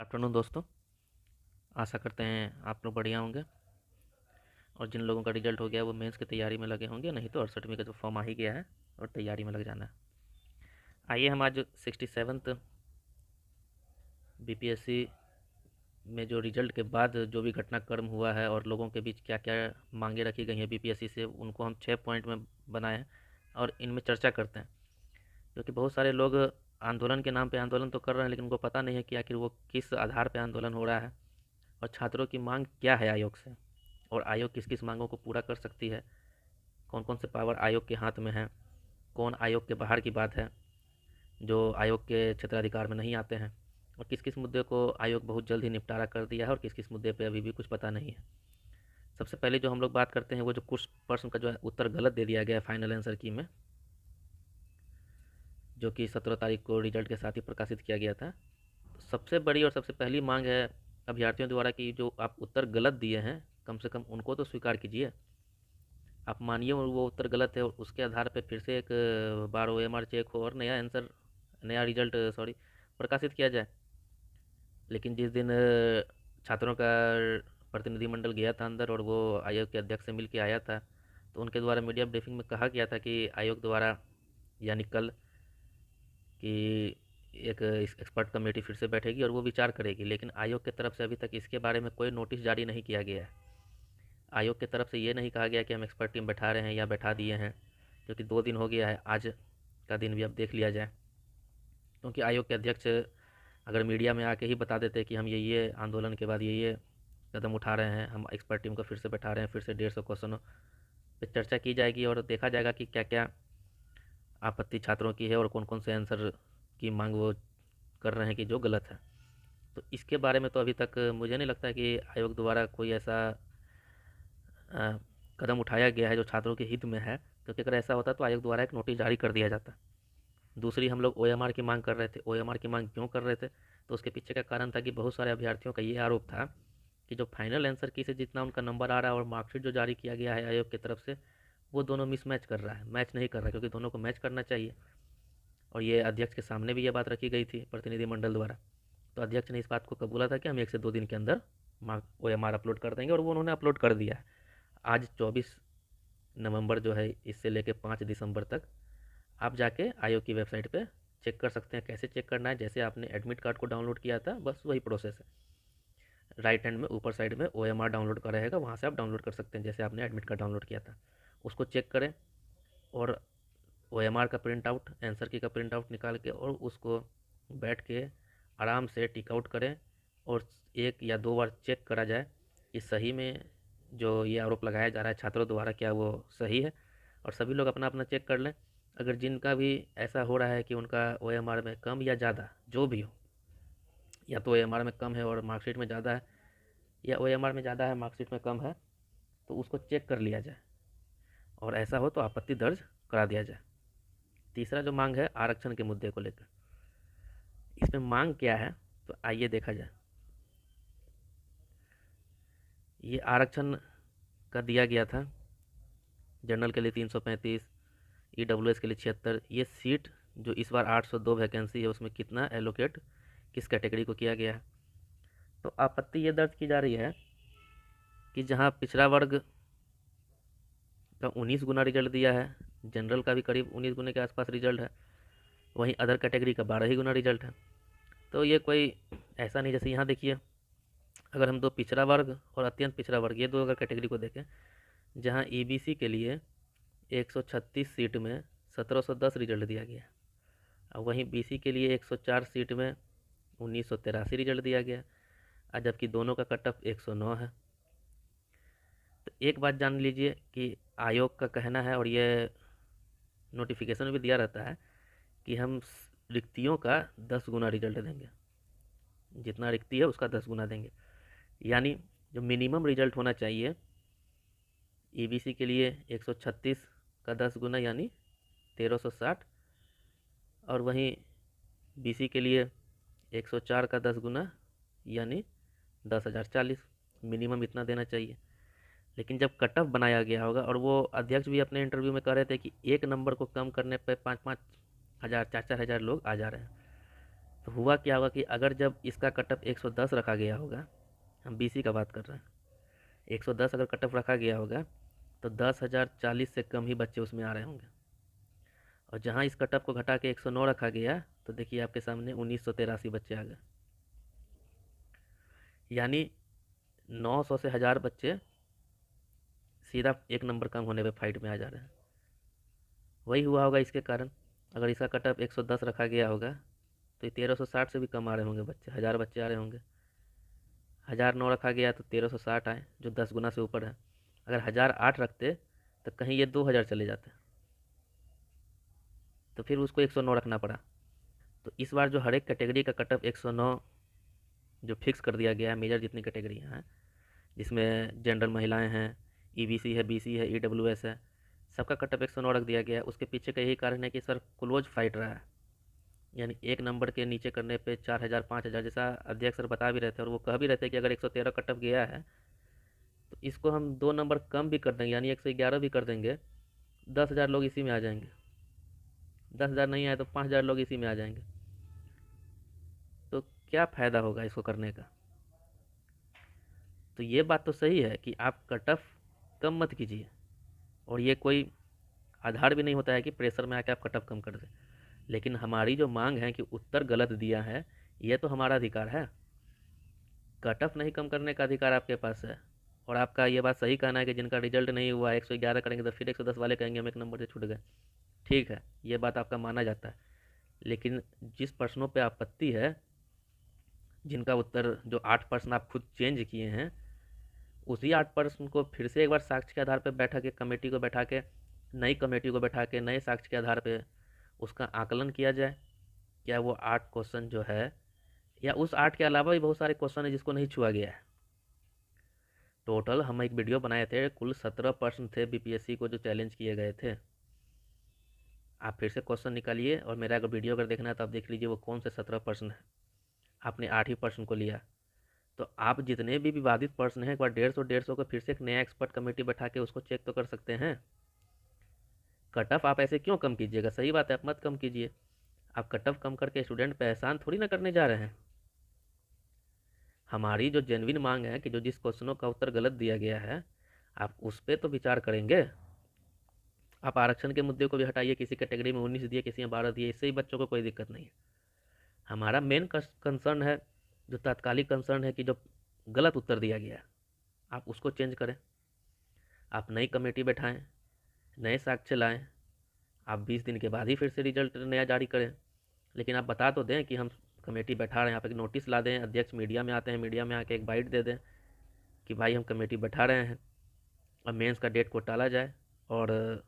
Afternoon दोस्तों। आशा करते हैं आप लोग बढ़िया होंगे और जिन लोगों का रिजल्ट हो गया वो मेंस की तैयारी में लगे होंगे, नहीं तो 68वीं का जो फॉर्म आ ही गया है और तैयारी में लग जाना है। आइए हम आज 67th बीपीएससी में जो रिजल्ट के बाद जो भी घटनाक्रम हुआ है और लोगों के बीच क्या क्या मांगे रखी गई हैं बीपीएससी से, उनको हम 6 पॉइंट में बनाए हैं और इनमें चर्चा करते हैं। क्योंकि बहुत सारे लोग आंदोलन के नाम पे आंदोलन तो कर रहे हैं, लेकिन उनको पता नहीं है कि आखिर वो किस आधार पे आंदोलन हो रहा है और छात्रों की मांग क्या है आयोग से, और आयोग किस किस मांगों को पूरा कर सकती है, कौन कौन से पावर आयोग के हाथ में हैं, कौन आयोग के बाहर की बात है जो आयोग के क्षेत्राधिकार में नहीं आते हैं, और किस किस मुद्दे को आयोग बहुत जल्द ही निपटारा कर दिया है और किस किस मुद्दे पे अभी भी कुछ पता नहीं है। सबसे पहले जो हम लोग बात करते हैं वो जो कुछ प्रश्न का जो है उत्तर गलत दे दिया गया है फाइनल आंसर की में, जो कि 17 तारीख को रिजल्ट के साथ ही प्रकाशित किया गया था। तो सबसे बड़ी और सबसे पहली मांग है अभ्यर्थियों द्वारा कि जो आप उत्तर गलत दिए हैं कम से कम उनको तो स्वीकार कीजिए। आप मानिए वो उत्तर गलत है और उसके आधार पर फिर से एक बार OMR चेक हो और नया आंसर, नया रिजल्ट सॉरी प्रकाशित किया जाए। लेकिन जिस दिन छात्रों का प्रतिनिधिमंडल गया था अंदर और वो आयोग के अध्यक्ष से मिल के आया था, तो उनके द्वारा मीडिया ब्रीफिंग में कहा गया था कि आयोग द्वारा यानी कल कि एक एक्सपर्ट कमेटी फिर से बैठेगी और वो विचार करेगी, लेकिन आयोग की तरफ से अभी तक इसके बारे में कोई नोटिस जारी नहीं किया गया है। आयोग की तरफ से ये नहीं कहा गया कि हम एक्सपर्ट टीम बैठा रहे हैं या बैठा दिए हैं, क्योंकि 2 दिन हो गया है, आज का दिन भी अब देख लिया जाए। क्योंकि आयोग के अध्यक्ष अगर मीडिया में आके ही बता देते कि हम ये आंदोलन के बाद ये कदम उठा रहे हैं, हम एक्सपर्ट टीम को फिर से बैठा रहे हैं, फिर से 150 क्वेश्चनों पर चर्चा की जाएगी और देखा जाएगा कि क्या क्या आपत्ति छात्रों की है और कौन कौन से आंसर की मांग वो कर रहे हैं कि जो गलत है। तो इसके बारे में तो अभी तक मुझे नहीं लगता कि आयोग द्वारा कोई ऐसा कदम उठाया गया है जो छात्रों के हित में है, क्योंकि अगर ऐसा होता तो आयोग द्वारा एक नोटिस जारी कर दिया जाता। दूसरी, हम लोग OMR की मांग कर रहे थे। OMR की मांग क्यों कर रहे थे, तो उसके पीछे का कारण था कि बहुत सारे अभ्यर्थियों का ये आरोप था कि जो फाइनल आंसर की से जितना उनका नंबर आ रहा है और मार्कशीट जो जारी किया गया है आयोग की तरफ से, वो दोनों मिसमैच कर रहा है, मैच नहीं कर रहा है, क्योंकि दोनों को मैच करना चाहिए। और ये अध्यक्ष के सामने भी ये बात रखी गई थी प्रतिनिधिमंडल द्वारा। तो अध्यक्ष ने इस बात को कबूला था कि हम 1 से 2 दिन के अंदर OMR अपलोड कर देंगे, और वो उन्होंने अपलोड कर दिया है। आज 24 नवंबर जो है, इससे लेके 5 दिसंबर तक आप जाके आयोग की वेबसाइट पे चेक कर सकते हैं। कैसे चेक करना है, जैसे आपने एडमिट कार्ड को डाउनलोड किया था बस वही प्रोसेस है। राइट हैंड में ऊपर साइड में OMR डाउनलोड का रहेगा, वहाँ से आप डाउनलोड कर सकते हैं जैसे आपने एडमिट कार्ड डाउनलोड किया था। उसको चेक करें और OMR का प्रिंट आउट, आंसर की का प्रिंट आउट निकाल के और उसको बैठ के आराम से टिक आउट करें और 1 या 2 बार चेक करा जाए कि सही में जो ये आरोप लगाया जा रहा है छात्रों द्वारा क्या वो सही है। और सभी लोग अपना अपना चेक कर लें। अगर जिनका भी ऐसा हो रहा है कि उनका OMR में कम या ज़्यादा जो भी हो, या तो OMR में कम है और मार्कशीट में ज़्यादा है, या OMR में ज़्यादा है मार्कशीट में कम है, तो उसको चेक कर लिया जाए और ऐसा हो तो आपत्ति दर्ज करा दिया जाए। तीसरा जो मांग है आरक्षण के मुद्दे को लेकर, इसमें मांग क्या है तो आइए देखा जाए। ये आरक्षण का दिया गया था जनरल के लिए 335, EWS के लिए 76। ये सीट जो इस बार 802 वैकेंसी है उसमें कितना एलोकेट किस कैटेगरी को किया गया है। तो आपत्ति ये दर्ज की जा रही है कि जहां पिछड़ा वर्ग का 19 गुना रिजल्ट दिया है, जनरल का भी करीब 19 गुने के आसपास रिजल्ट है, वहीं अदर कैटेगरी का 12 ही गुना रिजल्ट है। तो ये कोई ऐसा नहीं, जैसे यहाँ देखिए, अगर हम दो पिछड़ा वर्ग और अत्यंत पिछड़ा वर्ग ये दो अगर कैटेगरी को देखें, जहाँ EBC के लिए 136 सीट में 1710 रिजल्ट दिया गया, और वहीं BC के लिए 104 सीट में 1983 रिजल्ट दिया गया, और जबकि दोनों का कट ऑफ 109 है। तो एक बात जान लीजिए कि आयोग का कहना है, और ये नोटिफिकेशन में भी दिया रहता है, कि हम रिक्तियों का 10 गुना रिजल्ट देंगे, जितना रिक्ति है उसका 10 गुना देंगे। यानी जो मिनिमम रिजल्ट होना चाहिए EBC के लिए 136 का 10 गुना यानी 1360, और वहीं BC के लिए 104 का 10 गुना यानी 10,040, मिनिमम इतना देना चाहिए। लेकिन जब कट ऑफ बनाया गया होगा, और वो अध्यक्ष भी अपने इंटरव्यू में कह रहे थे कि एक नंबर को कम करने पर 5-5 हज़ार 4-4 हज़ार लोग आ जा रहे हैं, तो हुआ क्या होगा कि अगर जब इसका कटअप 110 रखा गया होगा, हम बीसी का बात कर रहे हैं, 110 अगर कटअप रखा गया होगा तो 10,040 से कम ही बच्चे उसमें आ रहे होंगे। और जहाँ इस कटअप को घटा के 109 रखा गया तो देखिए आपके सामने 1983 बच्चे आ गए। यानी 900 से 1000 बच्चे सीधा एक नंबर कम होने पे फाइट में आ जा रहे हैं। वही हुआ होगा इसके कारण। अगर इसका कटअप 110 रखा गया होगा तो ये 1360 से भी कम आ रहे होंगे बच्चे, 1000 बच्चे आ रहे होंगे। 1009 रखा गया तो 1360 आए, जो 10 गुना से ऊपर है। अगर 1008 रखते तो कहीं ये 2000 चले जाते, तो फिर उसको 109 रखना पड़ा। तो इस बार जो हर एक कैटेगरी का कटअप 109 जो फिक्स कर दिया गया है, मेजर जितनी कैटेगरियाँ हैं जिसमें जनरल महिलाएं हैं, ईबीसी है, बीसी है, ईडब्ल्यूएस है, सबका कटअप 109 रख दिया गया है। उसके पीछे का यही कारण है कि सर क्लोज फाइट रहा है। यानी एक नंबर के नीचे करने पे 4000 5000, जैसा अध्यक्ष सर बता भी रहे थे और वो कह भी रहे थे कि अगर 113 कटअप गया है तो इसको हम 2 नंबर कम भी कर देंगे, यानी 111 भी कर देंगे, 10,000 लोग इसी में आ जाएंगे। 10,000 नहीं आए तो 5,000 लोग इसी में आ जाएंगे। तो क्या फ़ायदा होगा इसको करने का। तो ये बात तो सही है कि आप कट ऑफ कम मत कीजिए, और ये कोई आधार भी नहीं होता है कि प्रेशर में आके आप कट ऑफ कम कर दें। लेकिन हमारी जो मांग है कि उत्तर गलत दिया है, ये तो हमारा अधिकार है। कट ऑफ नहीं कम करने का अधिकार आपके पास है। और आपका ये बात सही कहना है कि जिनका रिजल्ट नहीं हुआ 111 करेंगे तो फिर 110 वाले कहेंगे हम एक नंबर से छूट गए। ठीक है, ये बात आपका माना जाता है। लेकिन जिस प्रश्नों पे आपत्ति है, जिनका उत्तर जो 8 प्रश्न आप खुद चेंज किए हैं, उसी 8 प्रश्न को फिर से एक बार साक्ष्य के आधार पर बैठा के कमेटी को बैठा के, नई कमेटी को बैठा के नए साक्ष्य के आधार पे उसका आकलन किया जाए। क्या वो 8 क्वेश्चन जो है, या उस 8 के अलावा भी बहुत सारे क्वेश्चन है जिसको नहीं छुआ गया है। टोटल हम एक वीडियो बनाए थे, कुल 17 प्रश्न थे बीपीएससी को जो चैलेंज किए गए थे। आप फिर से क्वेश्चन निकालिए और मेरा अगर वीडियो अगर देखना है तो आप देख लीजिए वो कौन से 17 प्रश्न है। आपने 8 ही प्रश्न को लिया। तो आप जितने भी विवादित प्रश्न हैं एक बार 150 को फिर से एक नया एक्सपर्ट कमेटी बैठा के उसको चेक तो कर सकते हैं। कट ऑफ आप ऐसे क्यों कम कीजिएगा, सही बात है, आप मत कम कीजिए। आप कट ऑफ कम करके स्टूडेंट पे एहसान थोड़ी ना करने जा रहे हैं। हमारी जो जेन्युइन मांग है कि जो जिस क्वेश्चनों का उत्तर गलत दिया गया है, आप उस पर तो विचार करेंगे। आप आरक्षण के मुद्दे को भी हटाइए, किसी कैटेगरी में 19 दिए, किसी में 12 दिए, इससे ही बच्चों को कोई दिक्कत नहीं है। हमारा मेन कंसर्न है, जो तात्कालिक कंसर्न है कि जो गलत उत्तर दिया गया है आप उसको चेंज करें। आप नई कमेटी बैठाएं, नए साक्ष्य लाएं। आप 20 दिन के बाद ही फिर से रिजल्ट नया जारी करें। लेकिन आप बता तो दें कि हम कमेटी बैठा रहे हैं। आप एक नोटिस ला दें, अध्यक्ष मीडिया में आते हैं, मीडिया में आके एक बाइट दे दें कि भाई हम कमेटी बैठा रहे हैं, और मेंस का डेट को टाला जाए, और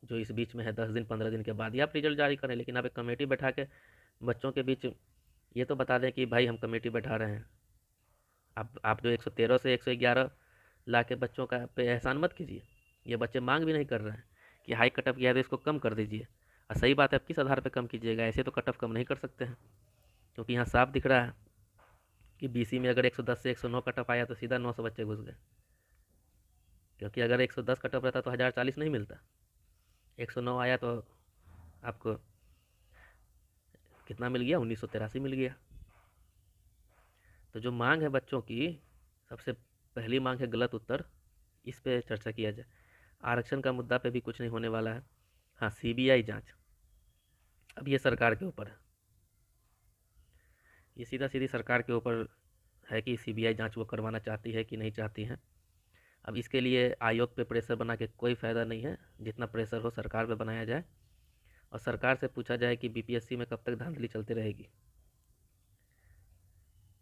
जो इस बीच में है 10 दिन 15 दिन के बाद ही आप रिजल्ट जारी करें। लेकिन आप एक कमेटी बैठा के बच्चों के बीच ये तो बता दें कि भाई हम कमेटी बैठा रहे हैं। आप जो 113 से 111 ला के बच्चों का पे एहसान मत कीजिए। ये बच्चे मांग भी नहीं कर रहे हैं कि हाई कट ऑफ किया है तो इसको कम कर दीजिए। और सही बात है, आप किस आधार पे कम कीजिएगा, ऐसे तो कट ऑफ कम नहीं कर सकते हैं। क्योंकि यहाँ साफ दिख रहा है कि बीसी में अगर 110 से 109 कट ऑफ आया तो सीधा 900 बच्चे घुस गए। क्योंकि अगर 110 कट ऑफ रहता तो 1040 नहीं मिलता, 109 आया तो आपको कितना मिल गया, 1983 मिल गया। तो जो मांग है बच्चों की, सबसे पहली मांग है गलत उत्तर, इस पे चर्चा किया जाए। आरक्षण का मुद्दा पे भी कुछ नहीं होने वाला है। हाँ, सीबीआई जांच अब ये सरकार के ऊपर है। ये सीधा सीधी सरकार के ऊपर है कि सीबीआई जांच वो करवाना चाहती है कि नहीं चाहती है। अब इसके लिए आयोग पे प्रेशर बना के कोई फ़ायदा नहीं है। जितना प्रेशर हो सरकार पे बनाया जाए, और सरकार से पूछा जाए कि बीपीएससी में कब तक धांधली चलती रहेगी।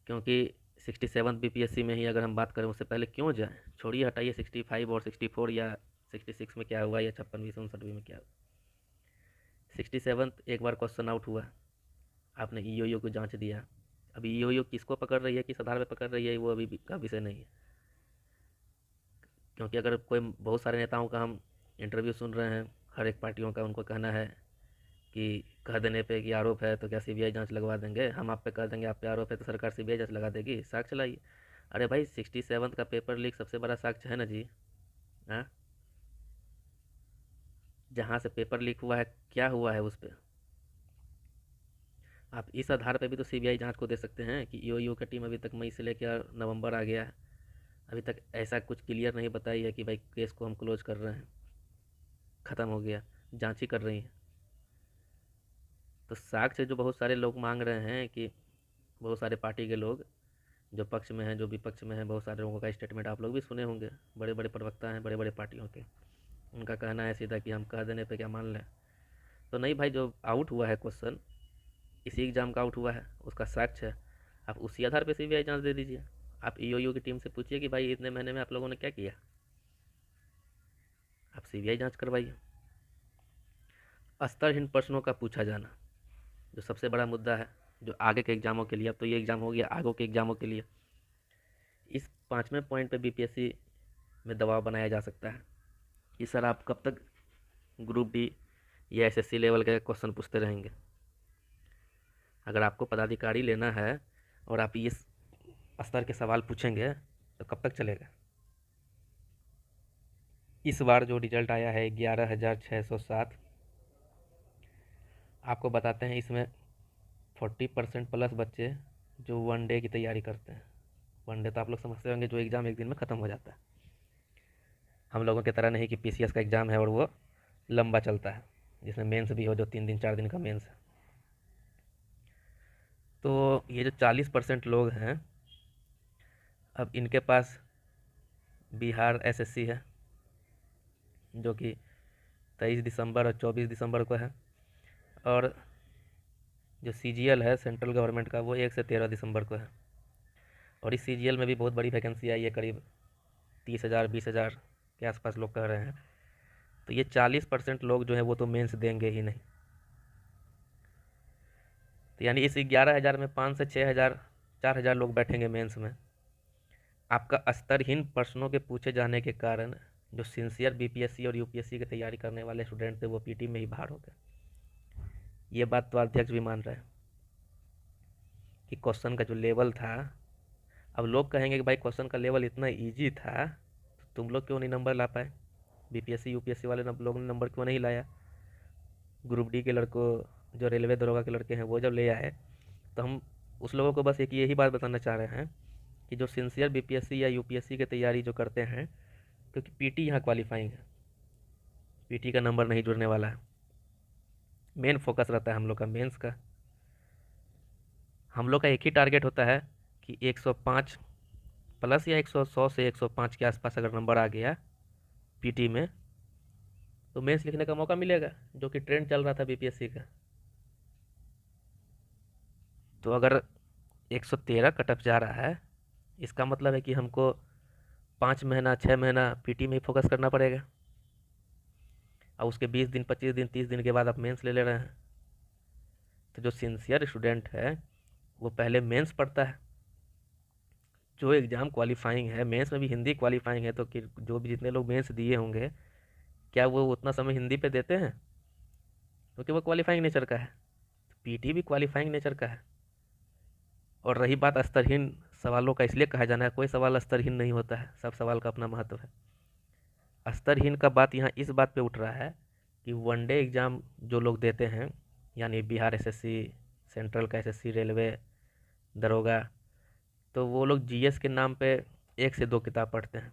क्योंकि 67 बीपीएससी में ही अगर हम बात करें, उससे पहले क्यों जाएं, छोड़िए हटाइए 65 और 64 या 66 में क्या हुआ, या 56वीं 59वीं में क्या हुआ। 67 एक बार क्वेश्चन आउट हुआ, आपने ईओयू को जांच दिया। अभी ईओयू किसको पकड़ रही है, किस आधार पर पकड़ रही है, वो अभी का विषय नहीं है। क्योंकि अगर कोई, बहुत सारे नेताओं का हम इंटरव्यू सुन रहे हैं, हर एक पार्टियों का, उनको कहना है कि कह देने पे कि आरोप है तो क्या सीबीआई जांच लगवा देंगे, हम आप पे कह देंगे आप पे आरोप है तो सरकार सीबीआई जांच लगा देगी, साक्ष्य लाइए। अरे भाई 67 का पेपर लीक सबसे बड़ा साक्ष्य है ना जी। हाँ, जहाँ से पेपर लीक हुआ है क्या हुआ है उस पर। आप इस आधार पे भी तो सीबीआई जांच को दे सकते हैं कि ईओयू की टीम अभी तक मई से लेकर नवंबर आ गया है, अभी तक ऐसा कुछ क्लियर नहीं बताई है कि भाई केस को हम क्लोज कर रहे हैं, ख़त्म हो गया, जांच ही कर रही है। तो साक्ष्य जो बहुत सारे लोग मांग रहे हैं कि बहुत सारे पार्टी के लोग जो पक्ष में हैं जो विपक्ष में हैं, बहुत सारे लोगों का स्टेटमेंट आप लोग भी सुने होंगे, बड़े बड़े प्रवक्ता हैं बड़े बड़े पार्टियों के, उनका कहना है सीधा कि हम कह देने पे क्या मान लें। तो नहीं भाई, जो आउट हुआ है क्वेश्चन, इसी एग्ज़ाम का आउट हुआ है, उसका साक्ष्य है, आप उसी आधार पर सीबीआई जांच दे दीजिए। आप ईओयू की टीम से पूछिए कि भाई इतने महीने में आप लोगों ने क्या किया, आप सीबीआई जांच करवाइए। स्तरहीन प्रश्नों का पूछा जाना जो सबसे बड़ा मुद्दा है, जो आगे के एग्ज़ामों के लिए, अब तो ये एग्ज़ाम हो गया, आगे के एग्ज़ामों के लिए इस 5वें पॉइंट पे बीपीएससी में दबाव बनाया जा सकता है कि सर आप कब तक ग्रुप डी या एसएससी लेवल के क्वेश्चन पूछते रहेंगे। अगर आपको पदाधिकारी लेना है और आप इस स्तर के सवाल पूछेंगे तो कब तक चलेगा। इस बार जो रिजल्ट आया है 11,607, आपको बताते हैं इसमें 40% प्लस बच्चे जो वन डे की तैयारी करते हैं। वन डे तो आप लोग समझते होंगे जो एग्ज़ाम एक दिन में ख़त्म हो जाता है, हम लोगों की तरह नहीं कि पीसीएस का एग्ज़ाम है और वो लंबा चलता है, जिसमें मेंस भी हो जो 3 दिन 4 दिन का मेंस है। तो ये जो 40% लोग हैं, अब इनके पास बिहार एसएससी है जो कि 23 दिसंबर और 24 दिसंबर को है, और जो सीजीएल है सेंट्रल गवर्नमेंट का वो 1 से 13 दिसंबर को है। और इस सीजीएल में भी बहुत बड़ी वैकेंसी आई है, करीब 30,000 20,000 के आसपास लोग कह रहे हैं। तो ये 40% लोग जो है वो तो मेंस देंगे ही नहीं। तो यानी इस 11,000 में 5 से 6,000 4,000 लोग बैठेंगे मेंस में। आपका स्तरहीन प्रश्नों के पूछे जाने के कारण जो सिंसियर बीपीएससी और यूपीएससी की तैयारी करने वाले स्टूडेंट थे वो पीटी में ही बाहर हो गए। ये बात तो अध्यक्ष भी मान रहे हैं कि क्वेश्चन का जो लेवल था, अब लोग कहेंगे कि भाई क्वेश्चन का लेवल इतना इजी था तो तुम लोग क्यों नहीं नंबर ला पाए, बीपीएससी यूपीएससी वाले लोगों ने नंबर क्यों नहीं लाया। ग्रुप डी के लड़कों जो रेलवे दरोगा के लड़के हैं वो जब ले आए तो हम उस लोगों को बस एक यही बात बताना चाह रहे हैं कि जो सिंसियर बीपीएससी या यूपीएससी की तैयारी जो करते हैं, क्योंकि पीटी यहाँ क्वालिफाइंग है, पीटी का नंबर नहीं जुड़ने वाला है, मेन फोकस रहता है हम लोग का मेंस का। हम लोग का एक ही टारगेट होता है कि 105 प्लस या 100 से 105 के आसपास अगर नंबर आ गया पीटी में तो मेंस लिखने का मौका मिलेगा, जो कि ट्रेंड चल रहा था बीपीएससी का। तो अगर 113 कटअप जा रहा है, इसका मतलब है कि हमको 5 महीना 6 महीना पीटी में ही फोकस करना पड़ेगा, और उसके 20 दिन 25 दिन 30 दिन के बाद आप मेंस ले रहे हैं। तो जो सिंसियर स्टूडेंट है वो पहले मेंस पढ़ता है, जो एग्ज़ाम क्वालिफाइंग है, मेंस में भी हिंदी क्वालिफाइंग है, तो कि जो भी जितने लोग मेंस दिए होंगे क्या वो उतना समय हिंदी पे देते हैं, क्योंकि वो क्वालिफाइंग नेचर का है, पीटी भी क्वालिफाइंग नेचर का है। और रही बात स्तरहीन सवालों का, इसलिए कहा जाना है कोई सवाल स्तरहीन नहीं होता है, सब सवाल का अपना महत्व है। स्तरहीन का बात यहाँ इस बात पे उठ रहा है कि वनडे एग्ज़ाम जो लोग देते हैं, यानी बिहार एसएससी, सेंट्रल का एसएससी, रेलवे दरोगा, तो वो लोग जीएस के नाम पे 1 से 2 किताब पढ़ते हैं।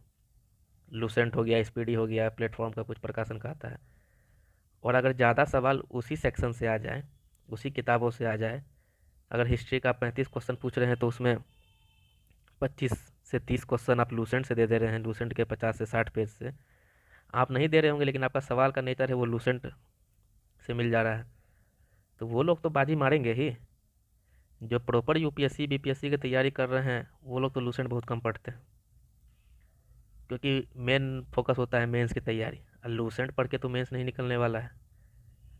लूसेंट हो गया, स्पीडी हो गया, प्लेटफॉर्म का कुछ प्रकाशन का आता है। और अगर ज़्यादा सवाल उसी सेक्शन से आ जाए, उसी किताबों से आ जाए, अगर हिस्ट्री का 35 क्वेश्चन पूछ रहे हैं तो उसमें 25 से 30 क्वेश्चन आप लूसेंट से दे रहे हैं, लूसेंट के 50 से 60 पेज से आप नहीं दे रहे होंगे, लेकिन आपका सवाल का नेचर है वो लूसेंट से मिल जा रहा है, तो वो लोग तो बाजी मारेंगे ही। जो प्रॉपर यूपीएससी बीपीएससी की तैयारी कर रहे हैं वो लोग तो लूसेंट बहुत कम पढ़ते हैं, क्योंकि मेन फोकस होता है मेंस की तैयारी। और लूसेंट पढ़ के तो मेंस नहीं निकलने वाला है,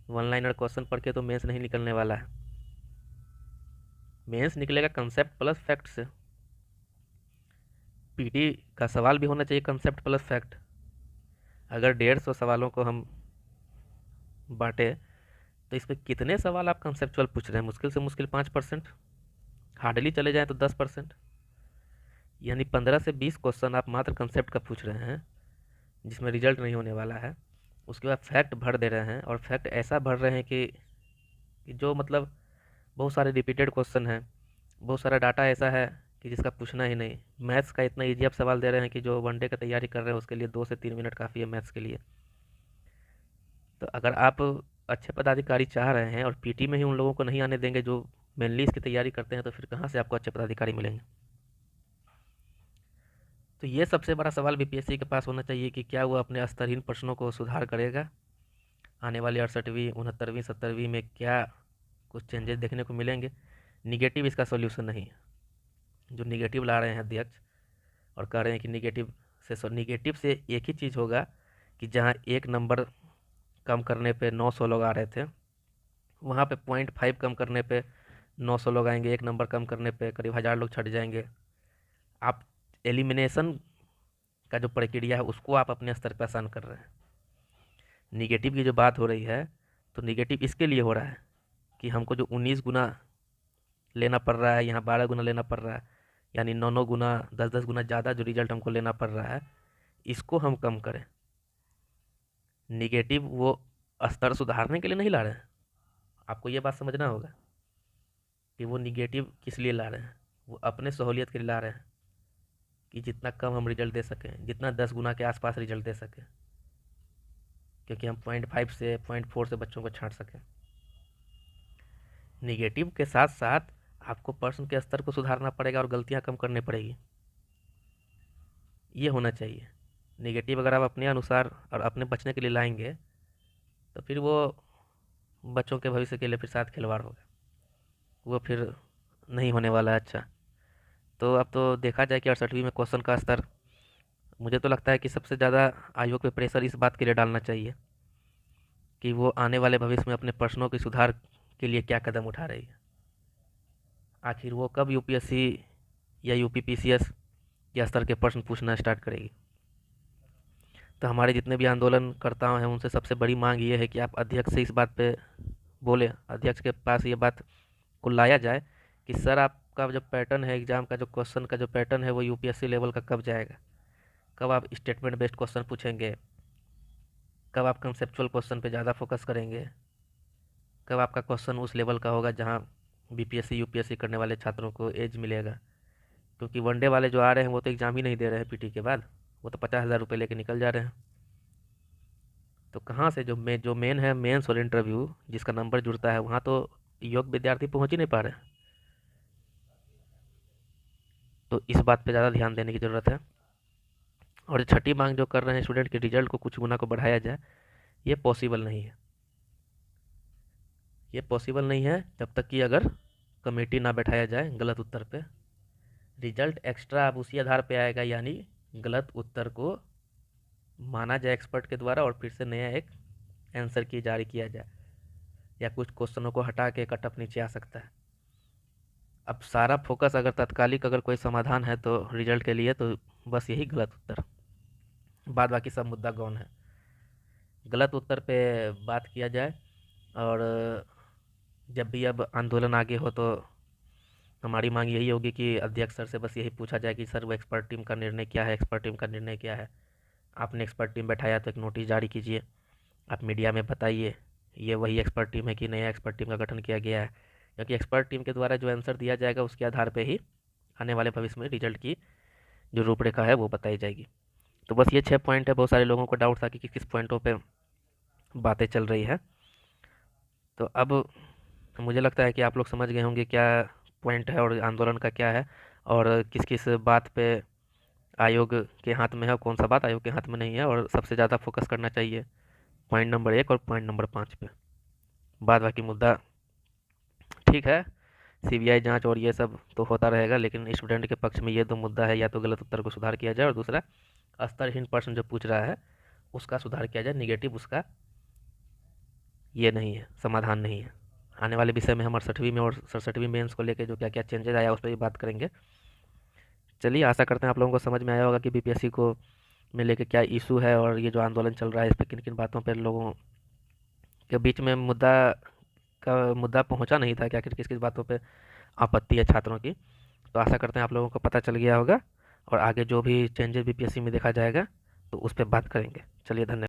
वन लाइनर क्वेश्चन पढ़ के तो मेंस नहीं निकलने वाला है। मेंस निकलेगा कंसेप्ट प्लस फैक्ट से। पीटी का सवाल भी होना चाहिए कंसेप्ट प्लस फैक्ट। अगर 150 सवालों को हम बांटे तो इसमें कितने सवाल आप कंसेप्चुअल पूछ रहे हैं, मुश्किल से मुश्किल 5%, हार्डली चले जाएँ तो 10%, यानी 15 से 20 क्वेश्चन आप मात्र कंसेप्ट का पूछ रहे हैं, जिसमें रिजल्ट नहीं होने वाला है। उसके बाद फैक्ट भर दे रहे हैं, और फैक्ट ऐसा भर रहे हैं कि जो मतलब बहुत सारे रिपीटेड क्वेश्चन हैं, बहुत सारा डाटा ऐसा है कि जिसका पूछना ही नहीं। मैथ्स का इतना ईजी आप सवाल दे रहे हैं कि जो वनडे का तैयारी कर रहे हैं उसके लिए 2 से 3 मिनट काफ़ी है मैथ्स के लिए। तो अगर आप अच्छे पदाधिकारी चाह रहे हैं और पीटी में ही उन लोगों को नहीं आने देंगे जो मेनली इसकी तैयारी करते हैं, तो फिर कहाँ से आपको अच्छे पदाधिकारी मिलेंगे। तो ये सबसे बड़ा सवाल बीपीएससी के पास होना चाहिए कि क्या वो अपने स्तरहीन प्रश्नों को सुधार करेगा। आने वाली 68वीं 69वीं 70वीं में क्या कुछ चेंजेस देखने को मिलेंगे। निगेटिव इसका सोल्यूशन नहीं है। जो निगेटिव ला रहे हैं अध्यक्ष और कह रहे हैं कि निगेटिव से एक ही चीज़ होगा कि जहाँ एक नंबर कम करने पे 900 लोग आ रहे थे, वहाँ पे 0.5 कम करने पे 900 लोग आएंगे, एक नंबर कम करने पे करीब 1000 लोग छट जाएंगे। आप एलिमिनेशन का जो प्रक्रिया है उसको आप अपने स्तर पर आसान कर रहे हैं। निगेटिव की जो बात हो रही है, तो निगेटिव इसके लिए हो रहा है कि हमको जो 19 गुना लेना पड़ रहा है, यहाँ 12 गुना लेना पड़ रहा है, यानी 9 गुना 10 गुना ज़्यादा जो रिजल्ट हमको लेना पड़ रहा है, इसको हम कम करें। निगेटिव वो स्तर सुधारने के लिए नहीं ला रहे हैं। आपको ये बात समझना होगा कि वो निगेटिव किस लिए ला रहे हैं। वो अपने सहूलियत के लिए ला रहे हैं कि जितना कम हम रिजल्ट दे सकें, जितना 10 गुना के आसपास रिजल्ट दे सकें, क्योंकि हम 0.5 से 0.4 से बच्चों को छांट सकें। निगेटिव के साथ साथ आपको प्रश्न के स्तर को सुधारना पड़ेगा और गलतियां कम करनी पड़ेगी। ये होना चाहिए। निगेटिव अगर आप अपने अनुसार और अपने बचने के लिए लाएंगे तो फिर वो बच्चों के भविष्य के लिए फिर साथ खिलवाड़ होगा, वो फिर नहीं होने वाला है अच्छा। तो अब तो देखा जाए कि 68वीं में क्वेश्चन का स्तर, मुझे तो लगता है कि सबसे ज़्यादा आयोग पे प्रेशर इस बात के लिए डालना चाहिए कि वो आने वाले भविष्य में अपने प्रश्नों के सुधार के लिए क्या कदम उठा रही है। आखिर वो कब यूपीएससी या यूपीपीसीएस के स्तर के प्रश्न पूछना स्टार्ट करेगी। तो हमारे जितने भी आंदोलनकर्ताओं हैं उनसे सबसे बड़ी मांग ये है कि आप अध्यक्ष से इस बात पे बोले, अध्यक्ष के पास ये बात को लाया जाए कि सर आपका जो पैटर्न है एग्ज़ाम का, जो क्वेश्चन का जो पैटर्न है वो यूपीएससी लेवल का कब जाएगा, कब आप स्टेटमेंट बेस्ड क्वेश्चन पूछेंगे, कब आप कंसेप्चुअल क्वेश्चन पे ज़्यादा फोकस करेंगे, कब आपका क्वेश्चन उस लेवल का होगा जहाँ बीपीएससी यूपीएससी करने वाले छात्रों को एज मिलेगा। क्योंकि वनडे वाले जो आ रहे हैं वो तो एग्ज़ाम ही नहीं दे रहे हैं पीटी के बाद, वो तो 50,000 रुपये लेके निकल जा रहे हैं। तो कहाँ से जो मेन है मेंस और इंटरव्यू जिसका नंबर जुड़ता है, वहाँ तो योग्य विद्यार्थी पहुँच ही नहीं पा रहे हैं। तो इस बात पे ज़्यादा ध्यान देने की ज़रूरत है। और छठी मांग जो कर रहे हैं स्टूडेंट के रिजल्ट को कुछ गुना को बढ़ाया जाए, ये पॉसिबल नहीं है। ये पॉसिबल नहीं है जब तक कि अगर कमेटी ना बैठाया जाए गलत उत्तर पे। रिजल्ट एक्स्ट्रा अब उसी आधार पे आएगा, यानी गलत उत्तर को माना जाए एक्सपर्ट के द्वारा और फिर से नया एक आंसर की जारी किया जाए, या कुछ क्वेश्चनों को हटा के कट ऑफ नीचे आ सकता है। अब सारा फोकस अगर तात्कालिक अगर कोई समाधान है तो रिजल्ट के लिए, तो बस यही गलत उत्तर, बाद बाकी सब मुद्दा गौन है। गलत उत्तर पे बात किया जाए। और जब भी अब आंदोलन आगे हो तो हमारी मांग यही होगी कि अध्यक्ष सर से बस यही पूछा जाए कि सर वो एक्सपर्ट टीम का निर्णय क्या है, एक्सपर्ट टीम का निर्णय क्या है। आपने एक्सपर्ट टीम बैठाया तो एक नोटिस जारी कीजिए, आप मीडिया में बताइए ये वही एक्सपर्ट टीम है कि नया एक्सपर्ट टीम का गठन किया गया है। क्योंकि एक्सपर्ट टीम के द्वारा जो आंसर दिया जाएगा उसके आधार पर ही आने वाले भविष्य में रिजल्ट की जो रूपरेखा है वो बताई जाएगी। तो बस ये 6 पॉइंट है। बहुत सारे लोगों को डाउट था कि किस किस पॉइंटों पे बातें चल रही है। तो अब मुझे लगता है कि आप लोग समझ गए होंगे क्या पॉइंट है और आंदोलन का क्या है, और किस किस बात पे आयोग के हाथ में है और कौन सा बात आयोग के हाथ में नहीं है, और सबसे ज़्यादा फोकस करना चाहिए पॉइंट नंबर 1 और पॉइंट नंबर 5 पे। बाद बाकी मुद्दा ठीक है, सीबीआई जांच और ये सब तो होता रहेगा, लेकिन स्टूडेंट के पक्ष में ये दो मुद्दा है, या तो गलत उत्तर को सुधार किया जाए और दूसरा स्तरहीन प्रश्न जो पूछ रहा है उसका सुधार किया जाए। निगेटिव उसका ये नहीं है, समाधान नहीं है। आने वाले विषय में हम 68वीं में और 67वीं मेंस को लेकर जो क्या क्या चेंजेस आया उस पर भी बात करेंगे। चलिए, आशा करते हैं आप लोगों को समझ में आया होगा कि बीपीएससी को में लेके क्या इशू है और ये जो आंदोलन चल रहा है इस पर किन किन बातों पर लोगों के बीच में मुद्दा पहुंचा नहीं था कि आखिर किस किस बातों पे आपत्ति है छात्रों की। तो आशा करते हैं आप लोगों को पता चल गया होगा, और आगे जो भी चेंजेस बीपीएससी में देखा जाएगा तो उस पर बात करेंगे। चलिए, धन्यवाद।